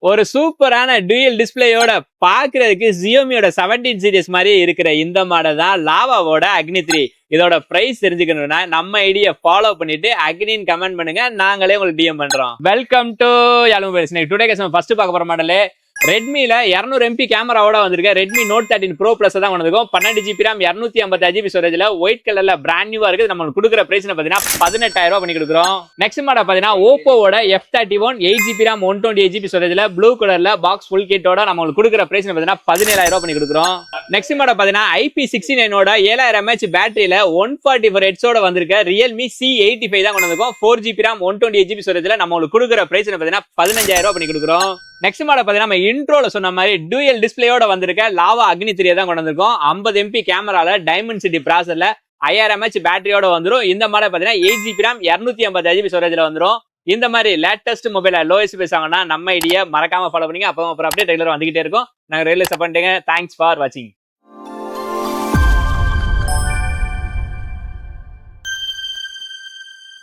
ஒரு சூப்பரான டூயல் டிஸ்பிளேயோட பாக்குறதுக்கு Xiaomiயோட 17 சீரிஸ் மாதிரி இருக்கிற இந்த மாடல் தான் லாவாவோட அக்னி 3. இதோட பிரைஸ் தெரிஞ்சுக்கணும்னா நம்ம ஐடியா ஃபாலோ பண்ணிட்டு அக்னின்னு கமெண்ட் பண்ணுங்க, நாங்களே உங்களுக்கு டிஎம் பண்றோம். Welcome to Yaazh mobiles. Today first பார்க்க போற மாடல் ரெட்மில 200 MP கேமராவோட வந்திருக்க ரெட்மி நோட் 13 ப்ரோ பிளஸ் தான் வந்திருக்கும். 12 GB RAM 256 GB ஸ்டோரேஜ்ல ஒயிட் கலர்ல பிராண்ட் நியூவா இருக்கு. நம்ம கொடுக்குற பிரைஸ் பாத்தீங்கன்னா 18000 ரூபாய் பண்ணி கொடுக்குறோம். நெக்ஸ்ட் மாடல் பாத்தீங்கன்னா ஓப்போவோட F31 8 GB RAM 128 GB ஸ்டோரேஜ்ல ப்ளூ கலர்ல பாக்ஸ் ஃபுல் கிட்டோட நம்ம கொடுக்குற பிரைஸ் பாத்தீங்கன்னா 17000 ரூபாய் பண்ணி கொடுக்குறோம். நெக்ஸ்ட் மாடல் பாத்தீங்கன்னா IP69 ஓட 7000 mAh பேட்டரியில 144 Hz ஓட வந்திருக்க Realme C85 தான் கொண்டு வந்திருக்கோம். 4 GB RAM 128 GB ஸ்டோரேஜ்ல நம்ம கொடுக்குற பிரைஸ் பாத்தீங்கன்னா 15000 ரூபாய் பண்ணி கொடுக்குறோம். நெக்ஸ்ட் மாடல் பாத்தீங்கன்னா நம்ம இன்ட்ரோல சொன்ன மாதிரி டூயல் டிஸ்பிளேயோட வந்திருக்க லாவா அக்னி 3 தான் கொண்டு வந்திருக்கோம். 50 MP கேமரால டைமென்சிட்டி ப்ராசஸர்ல 5000 mAh பேட்டரியோட வந்துரும். இந்த மாடல் பாத்தீங்கன்னா 8 GB RAM 256 GB ஸ்டோரேஜ்ல வந்துரும். இந்த மாதிரி லேட்டஸ்ட் மொபைல் லோயஸ்ட் பிரைஸ் வாங்கினா நம்ம ஐடியா மறக்காம ஃபாலோ பண்ணுங்க. அப்போ அப்புறம் அப்படியே ரெகுலரா வந்துகிட்டே இருக்கும். நாங்க ரெகுலர் சப்போர்ட் பண்ணுங்க. தேங்க்ஸ் ஃபார் வாட்சிங்.